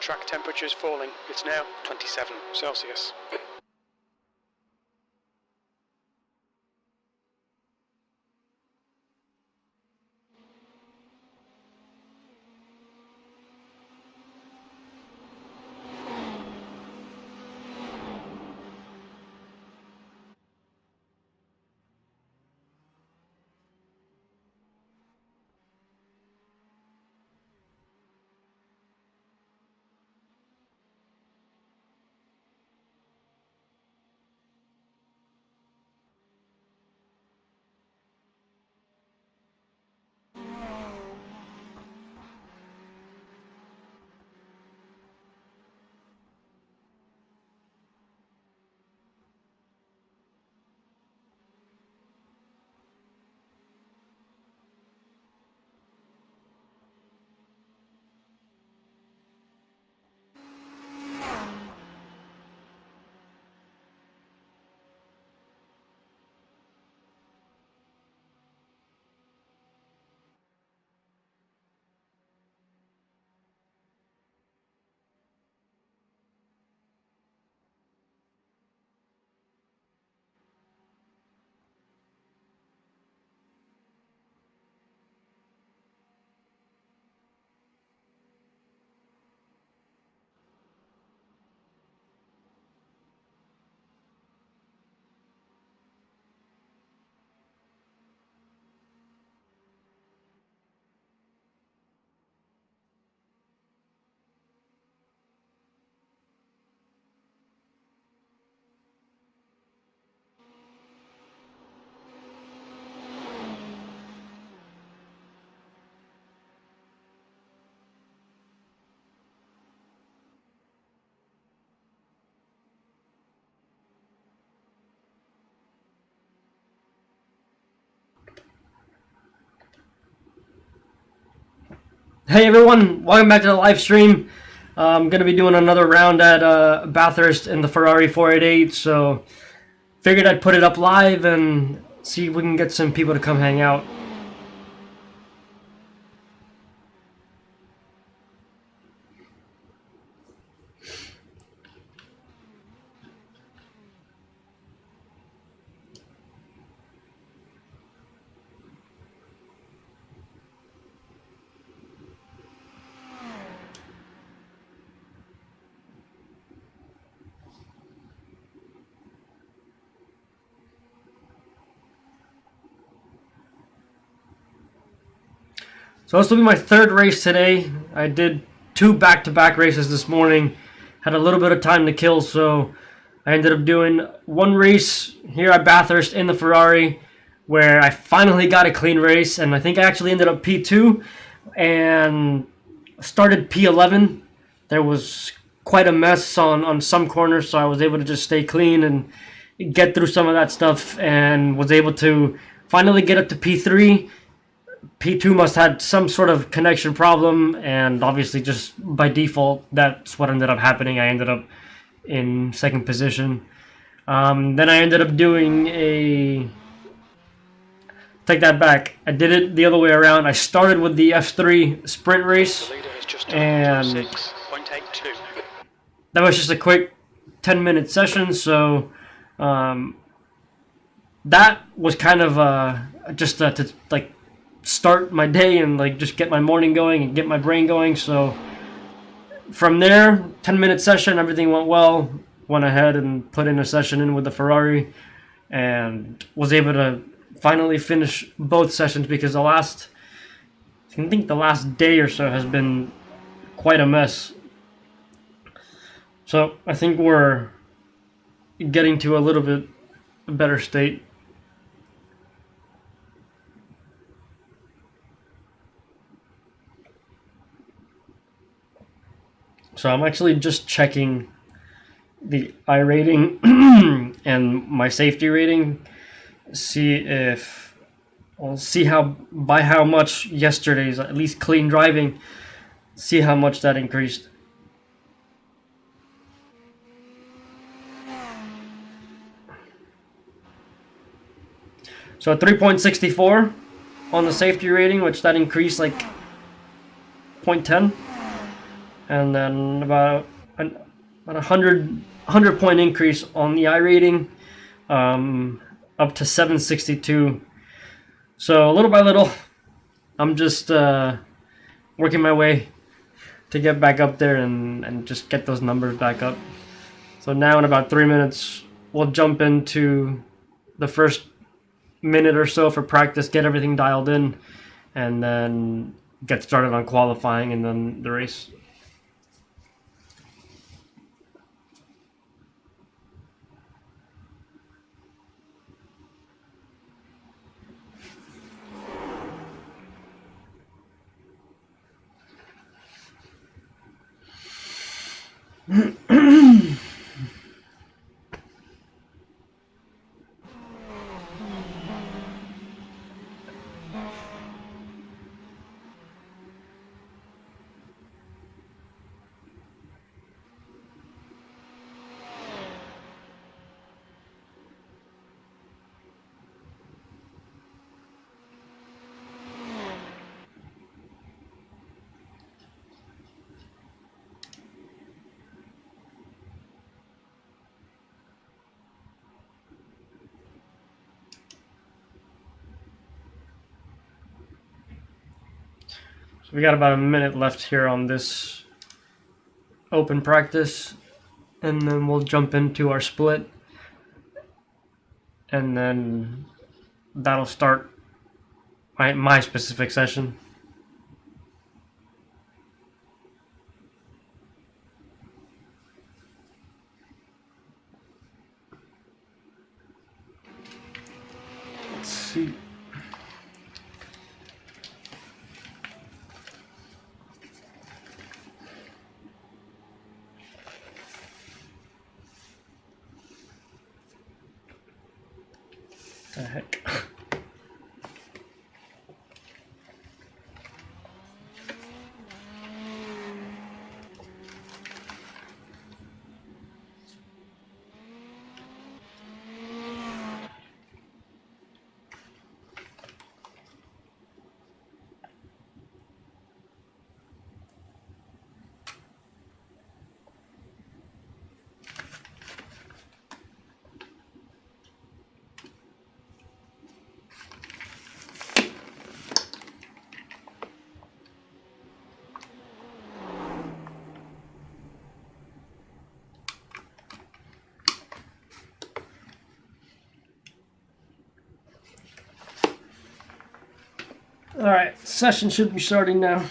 track temperature is falling. It's now 27 Celsius. Hey everyone, welcome back to the live stream. I'm going to be doing another round at Bathurst in the Ferrari 488, so figured I'd put it up live and see if we can get some people to come hang out. So this will be my third race today. I did 2 back-to-back races this morning. Had a little bit of time to kill, so I ended up doing 1 race here at Bathurst in the Ferrari, where I finally got a clean race, and I think I actually ended up P2 and started P11. There was quite a mess on some corners, so I was able to just stay clean and get through some of that stuff, and was able to finally get up to P3. P2 must have had some sort of connection problem, and obviously just by default that's what ended up happening. I ended up in 2nd position. Then I ended up doing take that back, I did it the other way around. I started with the F3 sprint race, and that was just a quick 10-minute session, so that was kind of just to like start my day and like just get my morning going and get my brain going. So from there, 10-minute session, everything went well. Went ahead and put in a session in with the Ferrari and was able to finally finish both sessions, because I think the last day or so has been quite a mess. So I think we're getting to a little bit better state. So I'm actually just checking the iRating and my safety rating. See how by how much yesterday's at least clean driving, see how much that increased. So 3.64 on the safety rating, which that increased like 0.10. and then about a 100 point increase on the iRating, up to 762. So little by little, I'm just working my way to get back up there and just get those numbers back up. So now in about 3 minutes, we'll jump into the first minute or so for practice, get everything dialed in, and then get started on qualifying and then the race. So we got about a minute left here on this open practice, and then we'll jump into our split, and then that'll start my specific session. Let's see. The heck. All right, session should be starting now.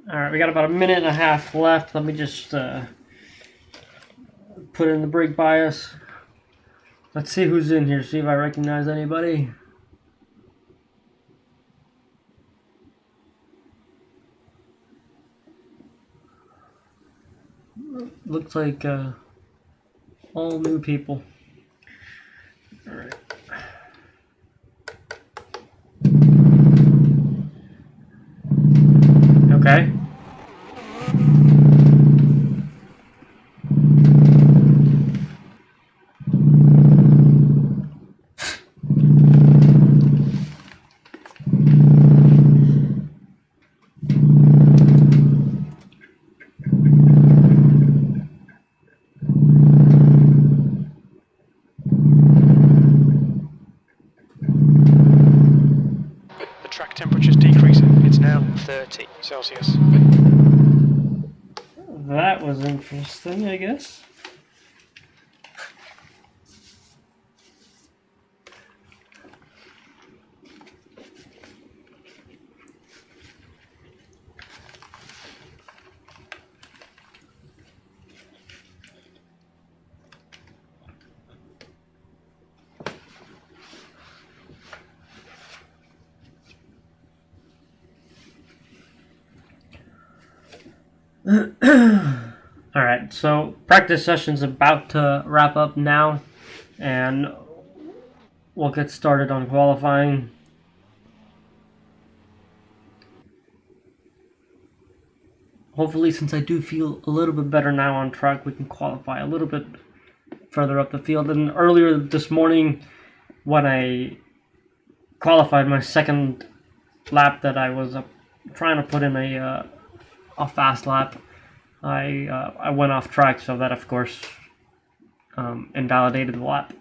All right, we got about a minute and a half left. Let me just put in the brake bias. Let's see who's in here, see if I recognize anybody. Looks like all new people. All right. Okay. Track temperature's decreasing. It's now 30 Celsius. That was interesting, I guess. Alright, so practice session's about to wrap up now, and we'll get started on qualifying. Hopefully, since I do feel a little bit better now on track, we can qualify a little bit further up the field. And earlier this morning, when I qualified my second lap that I was trying to put in a fast lap, I went off track, so that of course invalidated the lap.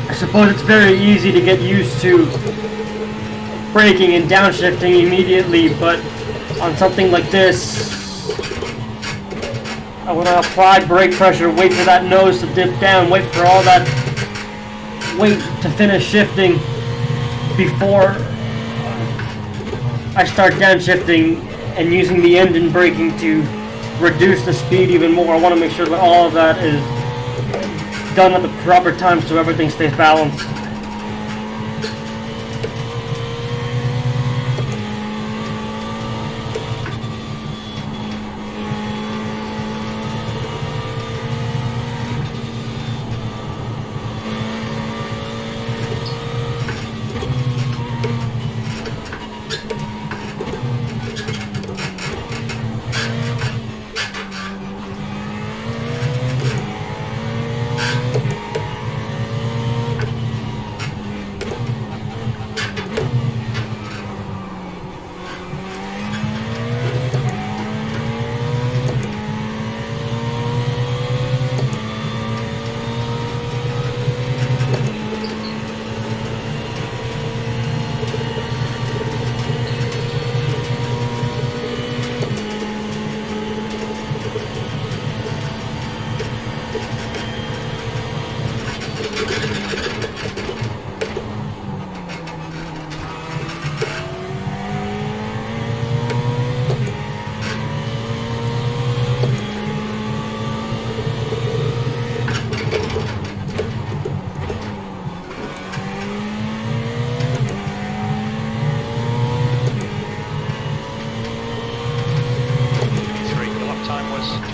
I suppose it's very easy to get used to braking and downshifting immediately, but on something like this, I want to apply brake pressure, wait for that nose to dip down, wait for all that weight to finish shifting before I start downshifting and using the engine braking to reduce the speed even more. I want to make sure that all of that is done at the proper time so everything stays balanced.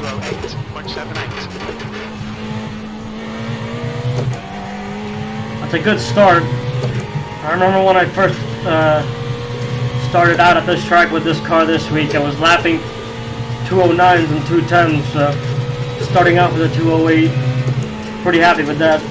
208.78. That's a good start. I remember when I first started out at this track with this car this week, I was lapping 209s and 210s, so starting out with a 208, pretty happy with that.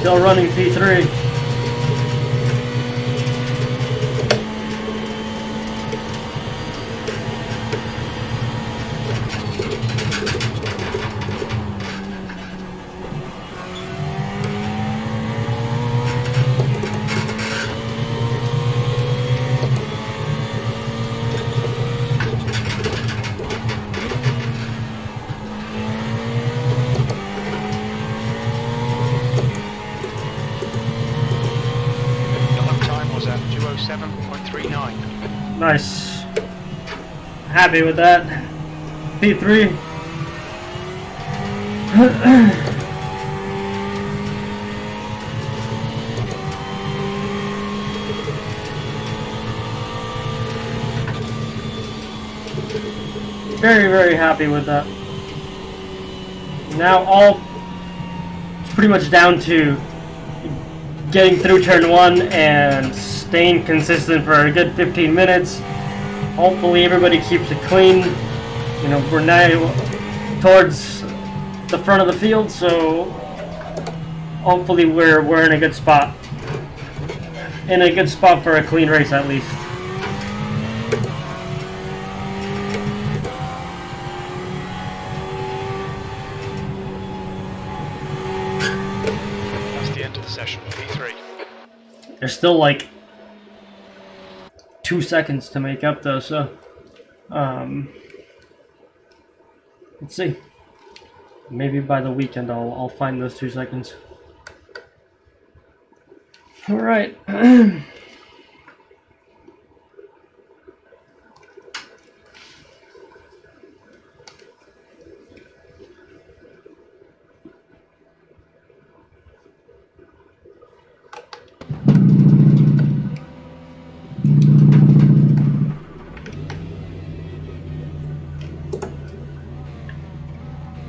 Still running P3. Nice. Happy with that. P3. Very, very happy with that. Now it's pretty much down to getting through turn 1 and staying consistent for a good 15 minutes. Hopefully everybody keeps it clean. You know, we're now towards the front of the field, so hopefully we're in a good spot. In a good spot for a clean race at least. That's the end of the session. P3. There's still like 2 seconds to make up though, so let's see. Maybe by the weekend I'll find those 2 seconds. All right.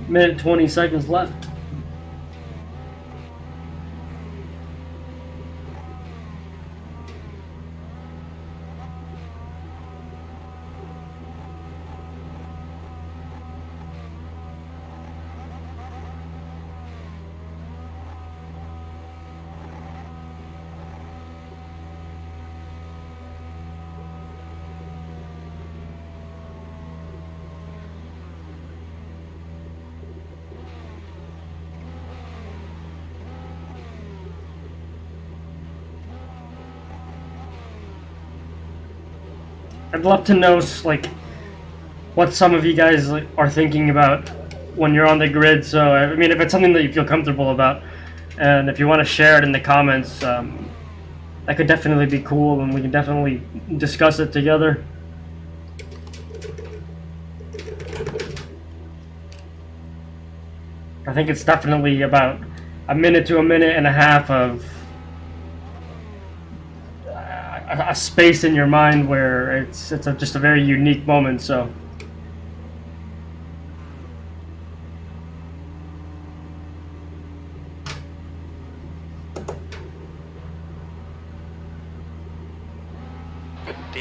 Minute 20 seconds left. I'd love to know like what some of you guys are thinking about when you're on the grid. So I mean, if it's something that you feel comfortable about, and if you want to share it in the comments, that could definitely be cool, and we can definitely discuss it together. I think it's definitely about a minute to a minute and a half of a space in your mind where it's just a very unique moment. So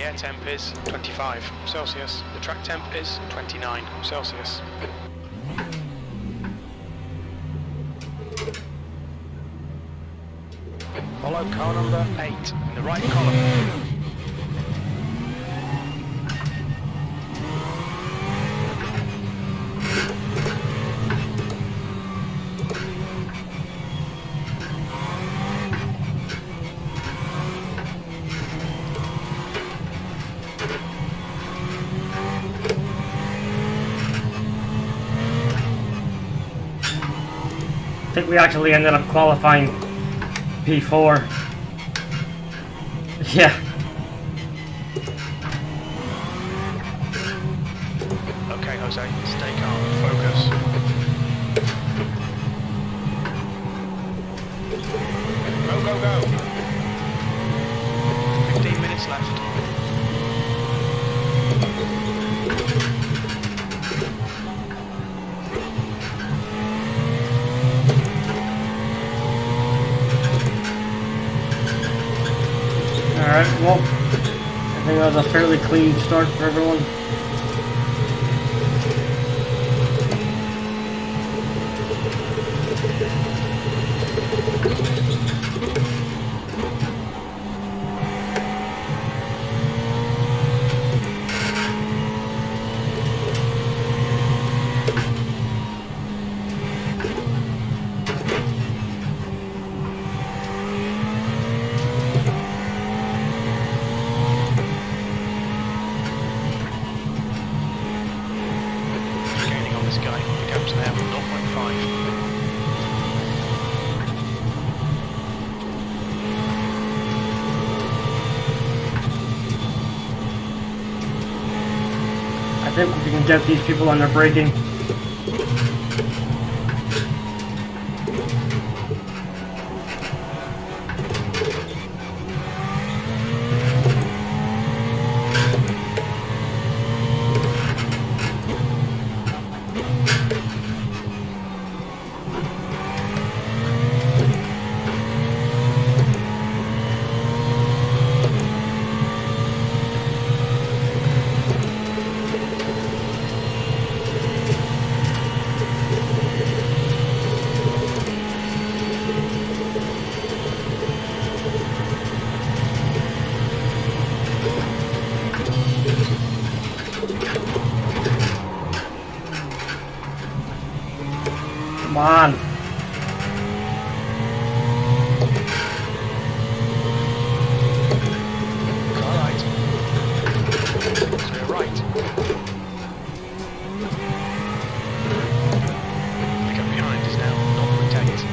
air temp is 25 Celsius. The track temp is 29 Celsius. Follow car number 8 in the right column. I think we actually ended up qualifying P4. Yeah. Okay, Jose, stay calm, focus. Go, go, go. 15 minutes left. Alright, well, I think that was a fairly clean start for everyone. I think we can get these people on their braking. Come on. Car right. Clear right. Pickup behind is now 0.8.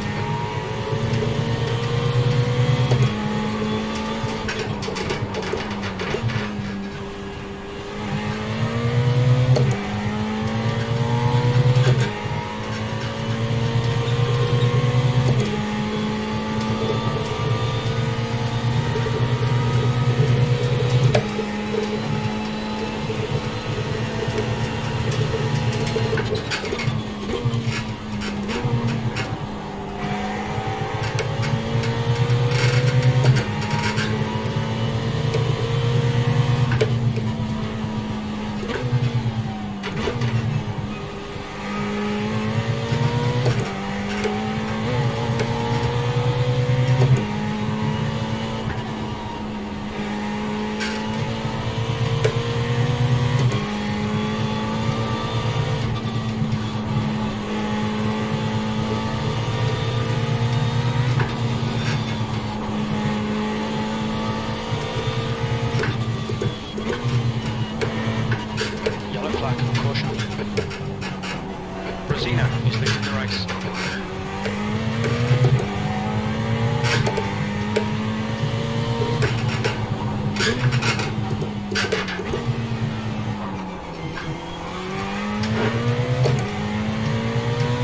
He's leading the race.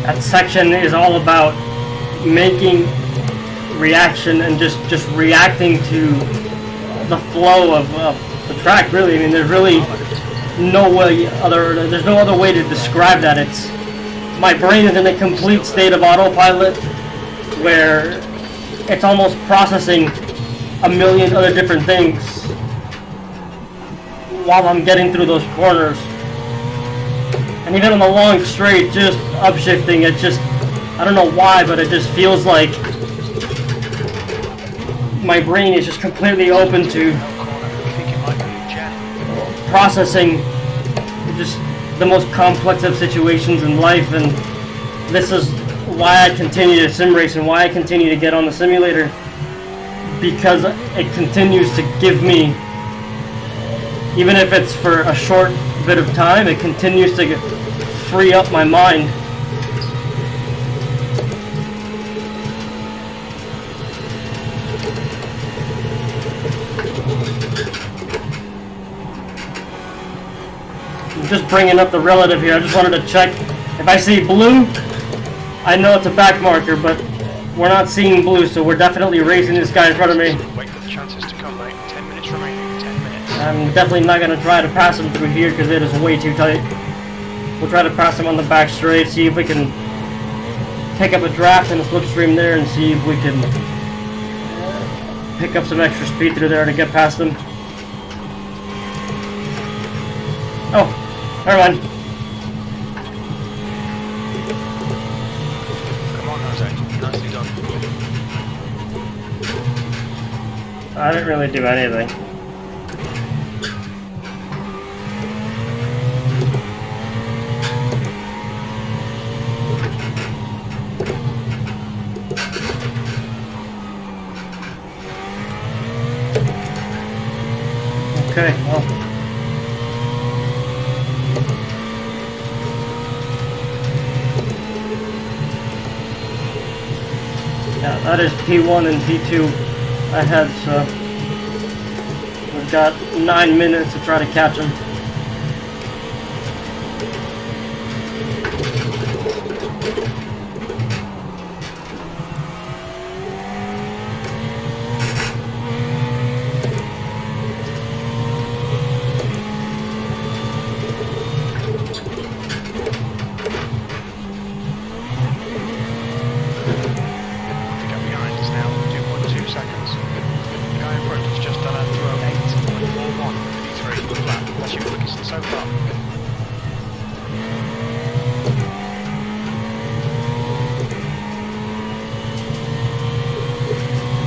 That section is all about making reaction and just reacting to the flow of the track. Really, I mean, there's really no way there's no other way to describe that. It's my brain is in a complete state of autopilot where it's almost processing a million other different things while I'm getting through those corners. And even on the long straight, just upshifting, it just, I don't know why, but it just feels like my brain is just completely open to processing just the most complex of situations in life. And this is why I continue to sim race and why I continue to get on the simulator, because it continues to give me, even if it's for a short bit of time, it continues to free up my mind. I'm just bringing up the relative here. I just wanted to check. If I see blue, I know it's a back marker, but we're not seeing blue, so we're definitely racing this guy in front of me. Wait for the chances to come, mate. 10 minutes remaining. 10 minutes. I'm definitely not going to try to pass him through here because it is way too tight. We'll try to pass him on the back straight, see if we can pick up a draft and a slipstream there, and see if we can pick up some extra speed through there to get past him. Oh, never mind. Come on, Jose. Nicely done. I didn't really do anything. Okay, well. Yeah, that is P1 and P2 ahead, so we've got 9 minutes to try to catch him.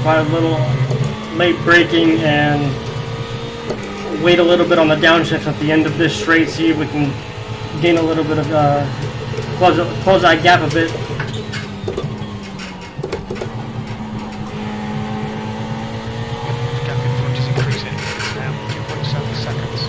A little late braking and wait a little bit on the downshift at the end of this straight, see if we can gain a little bit of close that gap a bit. Gap in front is increasing. It's now 2.7 seconds.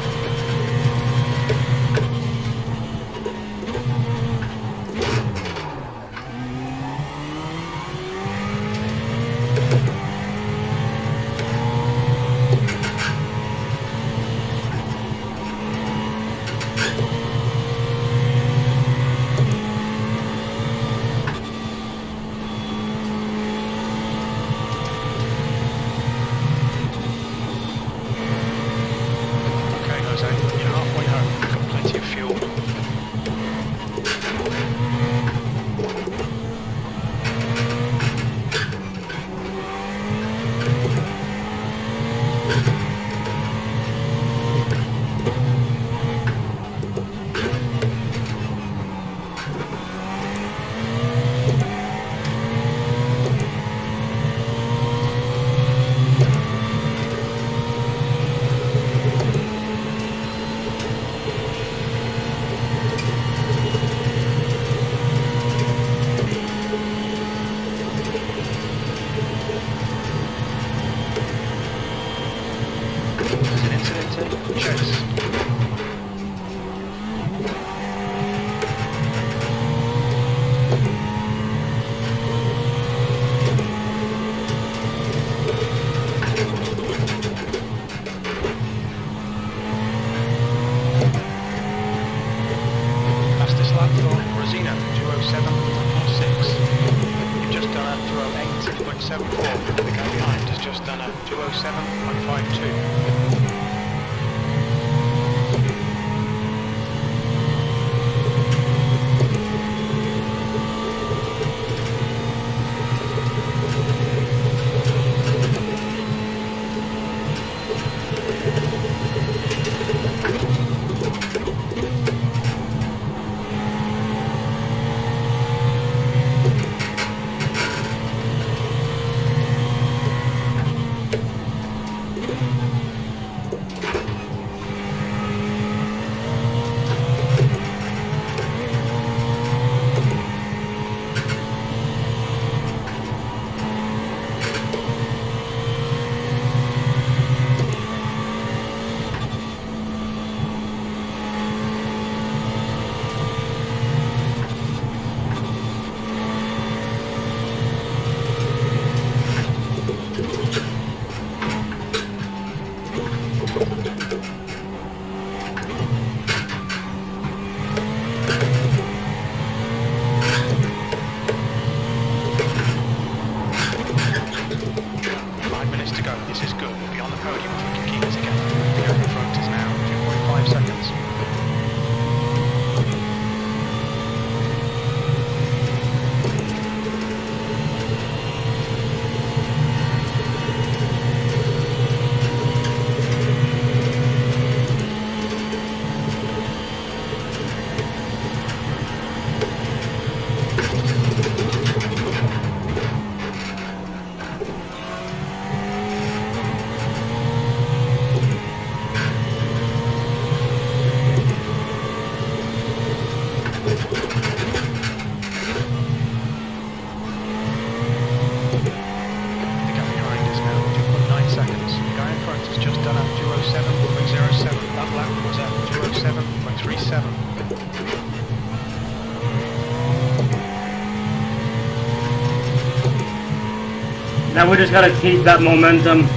Now we just gotta keep that momentum.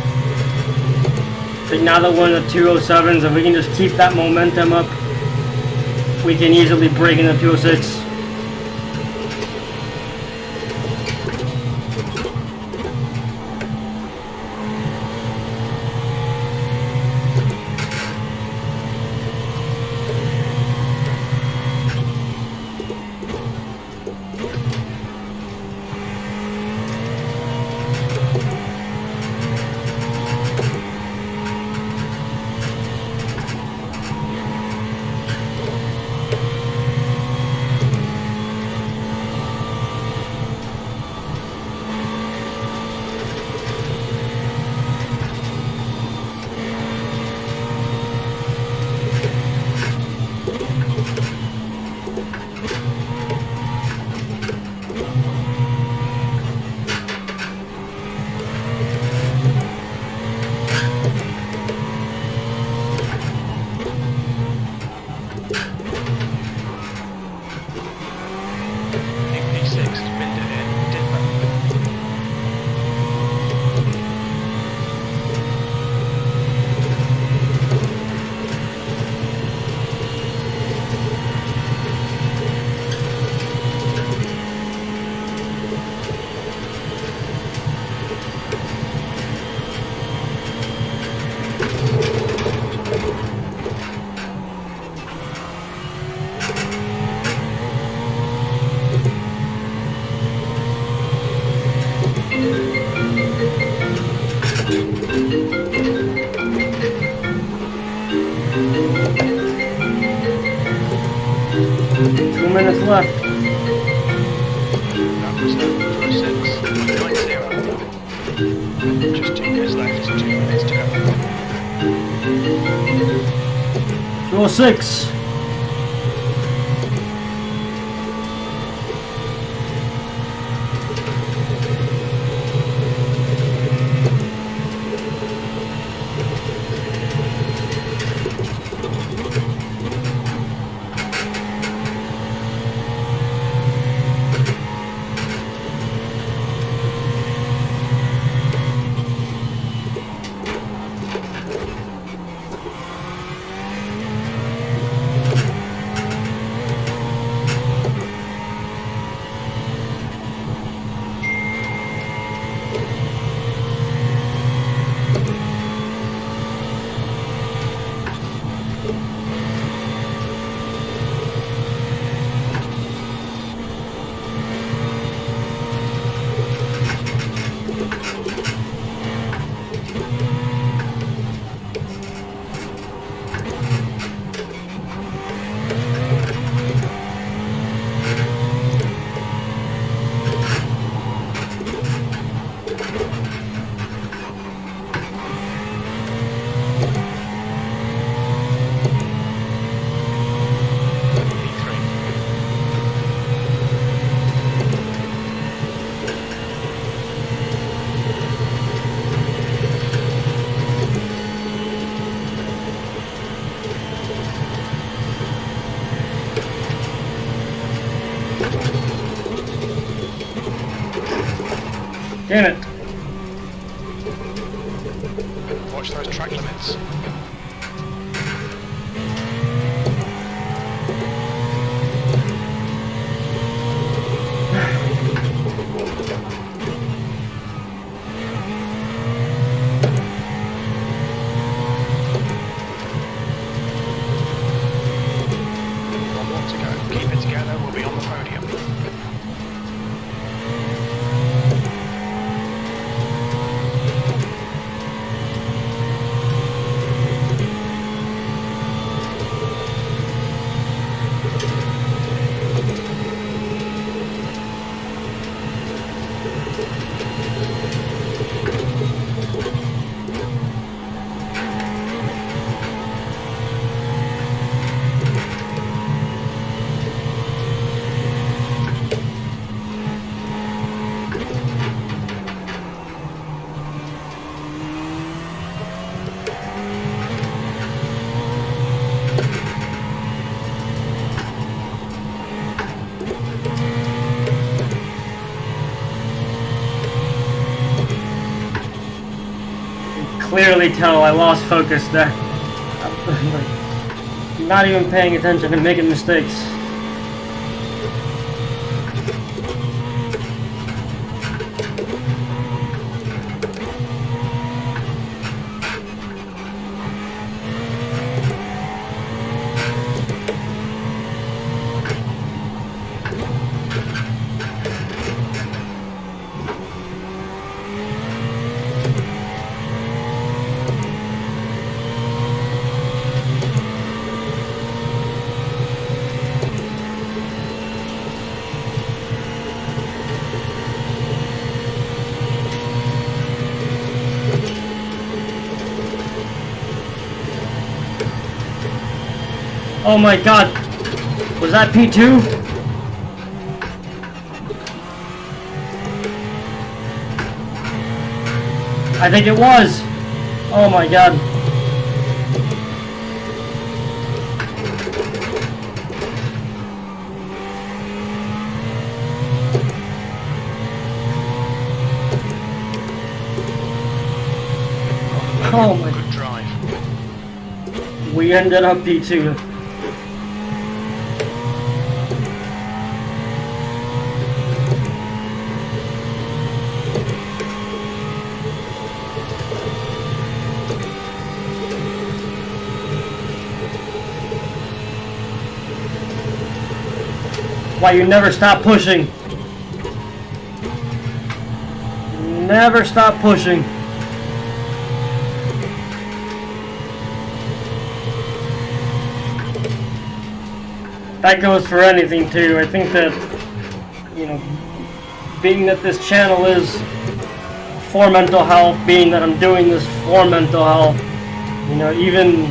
So now that we're in the 207s, if we can just keep that momentum up, we can easily break into 206. Minutes left. That was 06.90. Just 2 minutes left, 2 minutes to go. 206. Damn it. Watch those track limits. One more to go. Keep it together, we'll be on the podium. clearly tell I lost focus there. Not even paying attention and making mistakes. Oh my god! Was that P2? I think it was! Oh my god. Oh my. Good drive. We ended up P2. Why you never stop pushing? Never stop pushing. That goes for anything too. I think that, you know, being that this channel is for mental health, being that I'm doing this for mental health, you know, even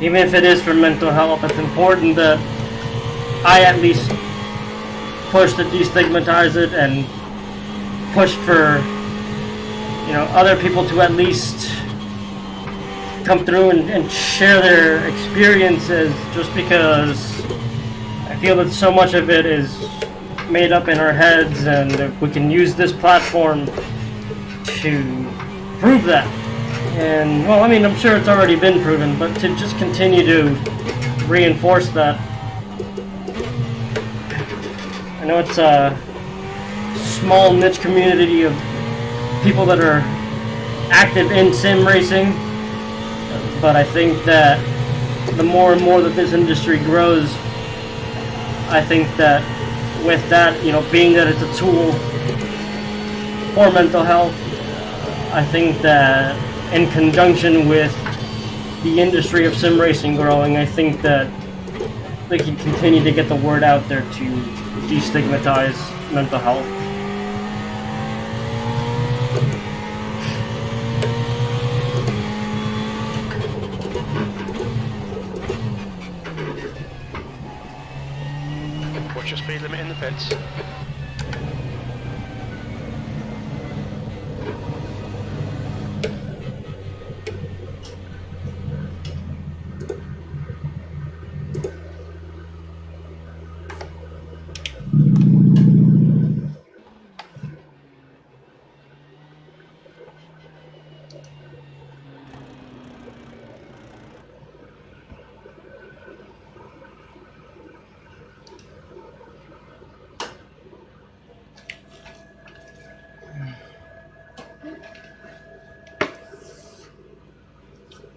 if it is for mental health, it's important that I at least push to destigmatize it and push for, you know, other people to at least come through and share their experiences, just because I feel that so much of it is made up in our heads, and if we can use this platform to prove that. And, well, I mean, I'm sure it's already been proven, but to just continue to reinforce that. I know it's a small niche community of people that are active in sim racing, but I think that the more and more that this industry grows, I think that with that, you know, being that it's a tool for mental health, I think that in conjunction with the industry of sim racing growing, I think that they can continue to get the word out there to destigmatize mental health. Watch your speed limit in the pits.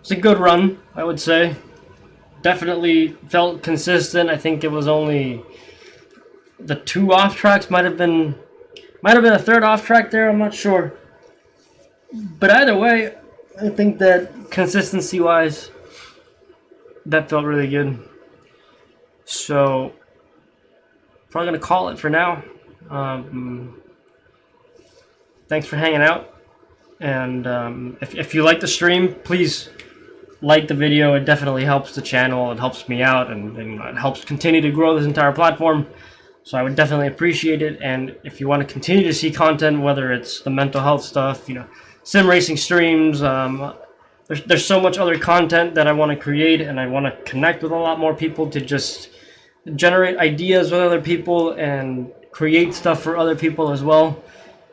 It's a good run, I would say. Definitely felt consistent. I think it was only the 2 off tracks, might have been a third off track there, I'm not sure. But either way, I think that consistency wise, that felt really good. So probably gonna call it for now. Thanks for hanging out, and if you like the stream, please like the video. It definitely helps the channel, it helps me out, and it helps continue to grow this entire platform. So I would definitely appreciate it. And if you want to continue to see content, whether it's the mental health stuff, you know, sim racing streams, there's so much other content that I want to create, and I want to connect with a lot more people to just generate ideas with other people and create stuff for other people as well.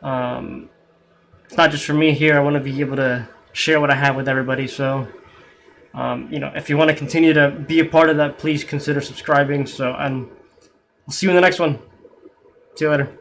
It's not just for me here. I want to be able to share what I have with everybody. So, you know, if you want to continue to be a part of that, please consider subscribing. So, and I'll see you in the next one. See you later.